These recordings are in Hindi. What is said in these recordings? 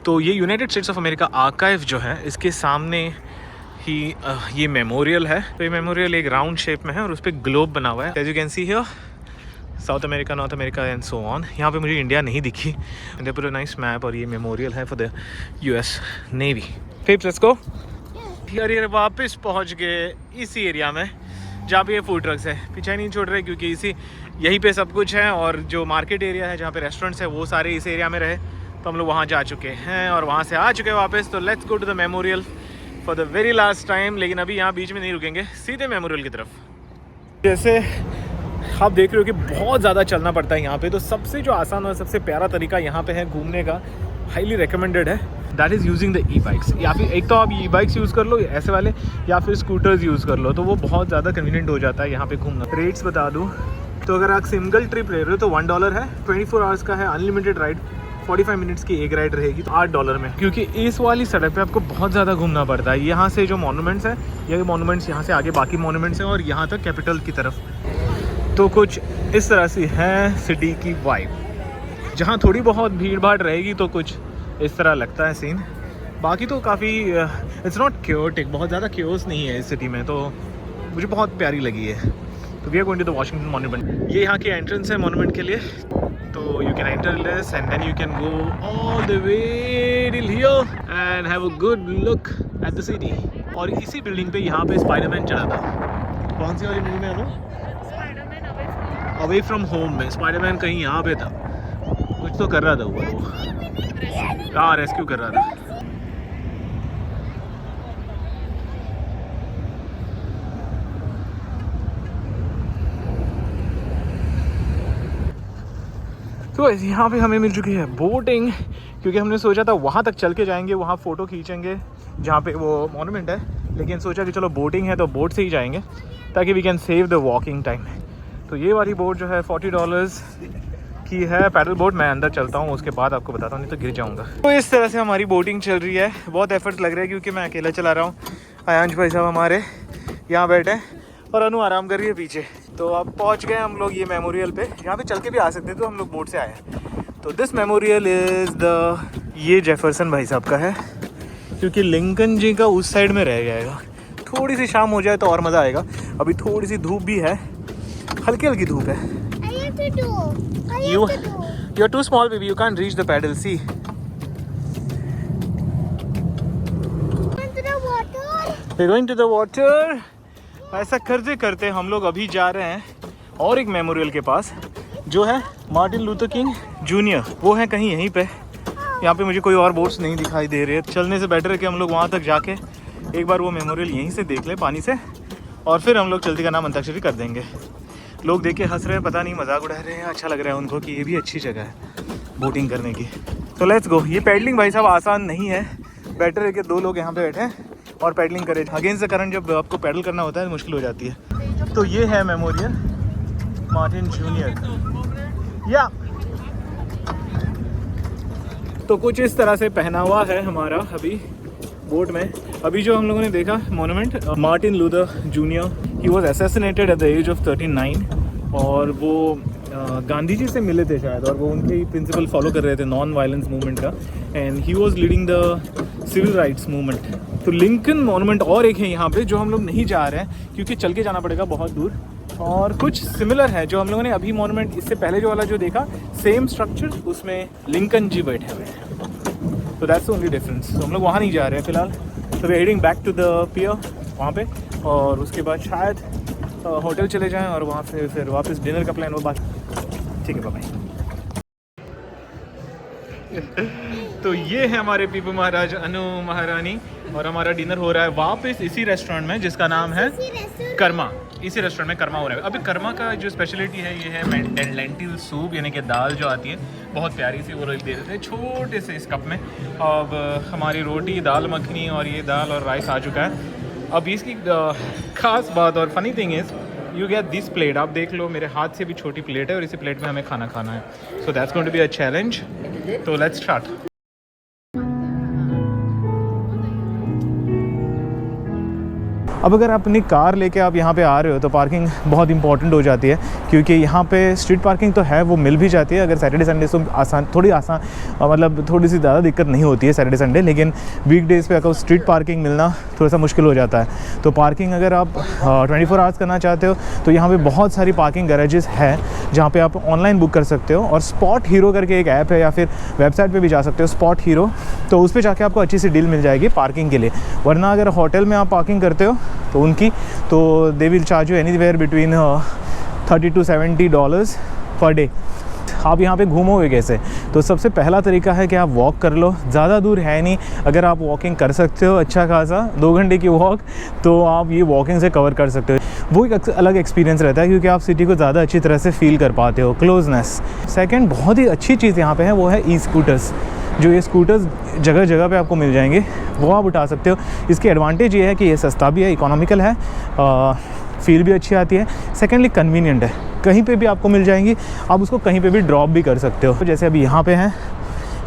तो ये United states of America archive जो है इसके सामने ही ये मेमोरियल है। तो ये मेमोरियल एक राउंड शेप में है और उस पर ग्लोब बना हुआ है। As you can see here South America, North America and so on. यहाँ पे मुझे इंडिया नहीं दिखी। They put a nice map और ये मेमोरियल है फॉर द यूएस नेवी। फिर लेट्स गो। यार वापस पहुँच गए इसी एरिया में जहाँ पे ये फूड ट्रक्स है। पीछे नहीं छोड़ रहे क्योंकि यहीं पे सब कुछ है और जो मार्केट एरिया है जहाँ पे रेस्टोरेंट्स है वो सारे इस एरिया में रहे। तो हम लोग वहाँ जा चुके हैं और वहाँ से आ चुके हैं वापस। तो let's go to the memorial for the very last time. लेकिन अभी यहाँ बीच में नहीं रुकेंगे, सीधे मेमोरियल की तरफ। जैसे आप देख रहे हो कि बहुत ज़्यादा चलना पड़ता है यहाँ पे। तो सबसे जो आसान और सबसे प्यारा तरीका यहाँ पे है घूमने का, हाईली रिकमेंडेड है, that is using the E bikes. या फिर एक तो आप ई बाइक्स यूज़ कर लो ऐसे वाले, या फिर स्कूटर्स यूज़ कर लो। तो वो बहुत ज़्यादा कन्वीनियंट हो जाता है यहाँ पे घूमना। रेट्स बता दूँ तो अगर आप सिंगल ट्रिप ले रहे हो तो $1 है। 24 आवर्स का है, अनलिमिटेड राइड। 45 मिनट्स की एक राइड रहेगी तो $8 में। क्योंकि इस वाली सड़क पे आपको बहुत ज़्यादा घूमना पड़ता है। यहाँ से जो मॉन्यूमेंट्स है, ये मॉन्यूमेंट्स यहाँ से आगे बाकी मॉन्यूमेंट्स हैं और यहाँ तक कैपिटल की तरफ। तो कुछ इस तरह से है सिटी की वाइब। जहाँ थोड़ी बहुत भीड़ भाड़ रहेगी तो कुछ इस तरह लगता है सीन। बाकी तो काफ़ी इट्स नॉट क्योटिक, बहुत ज़्यादा क्योस नहीं है इस सिटी में। तो मुझे बहुत प्यारी लगी है। तो we are going to the Washington monument. ये यहाँ की एंट्रेंस है मॉन्यूमेंट के लिए। तो you can enter this and then you can go all the way till here and have a good look at the city. और इसी बिल्डिंग पे यहाँ पे स्पाइडरमैन चला था। कौन सी वाली मूवी में है? अवे फ्रॉम होम में स्पाइडरमैन कहीं यहाँ पे था, कुछ तो कर रहा था वो। हाँ, रेस्क्यू कर रहा था। तो यहाँ पे हमें मिल चुकी है बोटिंग। क्योंकि हमने सोचा था वहाँ तक चल के जाएंगे, वहाँ फ़ोटो खींचेंगे जहाँ पे वो मॉन्यूमेंट है। लेकिन सोचा कि चलो बोटिंग है तो बोट से ही जाएंगे ताकि we can save the walking time. तो ये वाली बोट जो है $40 की है, पैडल बोट। मैं अंदर चलता हूँ, उसके बाद आपको बताता हूँ, नहीं तो गिर जाऊँगा। तो इस तरह से हमारी बोटिंग चल रही है। बहुत एफर्ट लग रहा है क्योंकि मैं अकेला चला रहा हूँ। आयांश भाई साहब हमारे यहाँ बैठे और अनु आराम कर रही है पीछे। तो अब पहुँच गए हम लोग ये मेमोरियल पे। यहाँ पे चल के भी आ सकते थे, तो हम लोग बोट से आए हैं। तो दिस मेमोरियल इज़ ये जेफरसन भाई साहब का है। क्योंकि लिंकन जी का उस साइड में रह जाएगा। थोड़ी सी शाम हो जाए तो और मज़ा आएगा। अभी थोड़ी सी धूप भी है, हल्की हल्की धूप है। You're too small, baby. You can't reach the pedal. See. We're going to the water. ऐसा करते करते हम लोग अभी जा रहे हैं और एक मेमोरियल के पास जो है मार्टिन लूथर किंग जूनियर। वो है कहीं यहीं पे। यहाँ पे मुझे कोई और बोट्स नहीं दिखाई दे रहे। चलने से बेटर है कि हम लोग वहाँ तक जाके एक बार वो मेमोरियल यहीं से देख लें पानी से, और फिर हम लोग चलती का नाम अंताक्षरी कर देंगे। लोग देख के हंस रहे हैं, पता नहीं मजाक उड़ा रहे हैं, अच्छा लग रहा है उनको कि ये भी अच्छी जगह है बोटिंग करने की। तो लेट्स गो। ये पैडलिंग भाई साहब आसान नहीं है। बेटर है कि दो लोग यहाँ पे बैठे और पैडलिंग करें। अगेंस्ट द करंट जब आपको पैडल करना होता है मुश्किल हो जाती है। तो ये है मेमोरियल मार्टिन जूनियर या। तो कुछ इस तरह से पहनावा है हमारा अभी बोट में। अभी जो हम लोगों ने देखा monument Martin Luther junior, he was assassinated at the age of 39। और वो गांधी जी से मिले थे शायद, और वो उनके ही प्रिंसिपल फॉलो कर रहे थे नॉन वायलेंस मूवमेंट का। And he was leading the civil rights movement. तो लिंकन मॉन्यूमेंट और एक है यहाँ पे जो हम लोग नहीं जा रहे हैं क्योंकि चल के जाना पड़ेगा बहुत दूर। और कुछ सिमिलर है जो हम लोगों ने अभी मॉन्यूमेंट, इससे पहले जो वाला जो देखा सेम स्ट्रक्चर, उसमें लिंकन जी बैठे हुए हैं। तो दैट्स ओनली डिफरेंस। तो हम लोग वहाँ नहीं जा रहे हैं फिलहाल। तो we heading back to the pier वहाँ पे, और उसके बाद शायद होटल चले जाएं और वहाँ से फिर वापस डिनर का प्लान हो। बात ठीक है, बाय। तो ये है हमारे पीपू महाराज, अनु महारानी, और हमारा डिनर हो रहा है वापस इसी रेस्टोरेंट में जिसका नाम है कर्मा। इसी रेस्टोरेंट में कर्मा हो रहा है। अभी कर्मा का जो स्पेशलिटी है ये है लेंटिल सूप, यानी कि दाल जो आती है बहुत प्यारी सी, वो लोग दे देते हैं छोटे से इस कप में। अब हमारी रोटी, दाल मखनी और ये दाल और राइस आ चुका है। अब इसकी खास बात और funny thing is you get this plate. आप देख लो मेरे हाथ से भी छोटी प्लेट है और इसी प्लेट में हमें खाना खाना है। So that's going to be a challenge. तो लेट्स स्टार्ट। अब अगर आप अपनी कार लेके आप यहाँ पे आ रहे हो तो पार्किंग बहुत इंपॉर्टेंट हो जाती है, क्योंकि यहाँ पे स्ट्रीट पार्किंग तो है, वो मिल भी जाती है अगर सैटरडे संडे तो मतलब थोड़ी सी ज़्यादा दिक्कत नहीं होती है सैटरडे संडे, लेकिन वीकडेज़ पे अगर स्ट्रीट पार्किंग मिलना थोड़ा सा मुश्किल हो जाता है। तो पार्किंग अगर आप 24 आवर्स करना चाहते हो तो यहाँ पे बहुत सारी पार्किंग गैरेजेस है जहाँ पे आप ऑनलाइन बुक कर सकते हो, और स्पॉट हीरो करके एक ऐप है, या फिर वेबसाइट पे भी जा सकते हो स्पॉट हीरो, तो उस पर जाके आपको अच्छी सी डील मिल जाएगी पार्किंग के लिए। वरना अगर होटल में आप पार्किंग करते हो तो उनकी तो they will charge you anywhere between $30 to $70 per day. आप यहाँ पे घूमोगे कैसे? तो सबसे पहला तरीका है कि आप वॉक कर लो, ज़्यादा दूर है नहीं, अगर आप वॉकिंग कर सकते हो अच्छा खासा 2 घंटे की वॉक, तो आप ये वॉकिंग से कवर कर सकते हो। वो एक अलग एक्सपीरियंस रहता है क्योंकि आप सिटी को ज़्यादा अच्छी तरह से फील कर पाते हो, क्लोजनेस। सेकंड बहुत ही अच्छी चीज़ यहाँ पे है वो है ई स्कूटर्स। जो ये स्कूटर्स जगह जगह पे आपको मिल जाएंगे, वो आप उठा सकते हो। इसकी एडवांटेज ये है कि ये सस्ता भी है, इकोनॉमिकल है, फील भी अच्छी आती है। सेकेंडली कन्वीनियंट है, कहीं पे भी आपको मिल जाएंगी, आप उसको कहीं पे भी ड्रॉप भी कर सकते हो। जैसे अभी यहाँ पे हैं,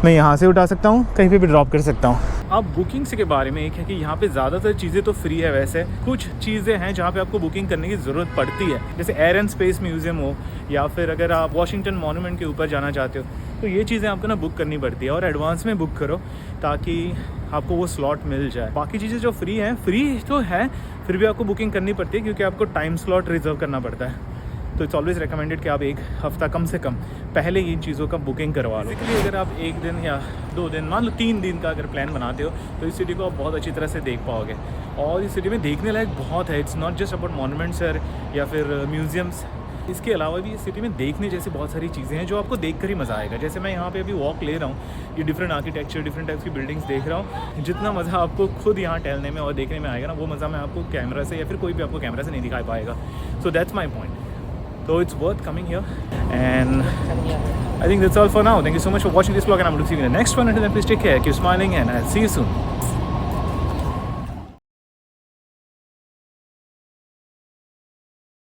मैं यहाँ से उठा सकता हूँ, कहीं पे भी ड्रॉप कर सकता हूँ। अब बुकिंग्स के बारे में एक है कि यहाँ पे ज़्यादातर चीज़ें तो फ्री है, वैसे कुछ चीज़ें हैं जहाँ पे आपको बुकिंग करने की ज़रूरत पड़ती है, जैसे एयर एंड स्पेस म्यूज़ियम हो, या फिर अगर आप वॉशिंगटन मॉन्यूमेंट के ऊपर जाना चाहते हो तो ये चीज़ें आपको ना बुक करनी पड़ती है, और एडवांस में बुक करो ताकि आपको वो स्लॉट मिल जाए। बाकी चीज़ें जो फ्री हैं, फ्री तो है, फिर भी आपको बुकिंग करनी पड़ती है क्योंकि आपको टाइम स्लॉट रिजर्व करना पड़ता है। तो इट्स ऑलवेज रिकमेंडेड कि आप 1 हफ़्ता कम से कम पहले इन चीज़ों का बुकिंग करवा लो। बेसिकली अगर आप 1 दिन या 2 दिन, मान लो 3 दिन का अगर प्लान बनाते हो तो इस सिटी को आप बहुत अच्छी तरह से देख पाओगे, और इस सिटी में देखने लायक बहुत है। It's not just about monuments या फिर म्यूजियम्स, इसके अलावा भी इस सिटी में देखने जैसी बहुत सारी चीज़ें हैं जो आपको देख कर ही मज़ा आएगा। जैसे मैं यहाँ पे अभी वॉक ले रहा हूँ, ये डिफरेंट आर्किटेक्चर, डिफरेंट टाइप्स की बिल्डिंग्स देख रहा हूँ। जितना मज़ा आपको खुद यहाँ टहलने में और देखने में आएगा ना, वो मज़ा मैं आपको कैमरा से या फिर कोई भी आपको कैमरा से नहीं दिखा पाएगा। So that's my point. So it's worth coming here, and I think that's all for now. Thank you so much for watching this vlog, and I'm going to see you in the next one. Until then, please take care, keep smiling, and I'll see you soon.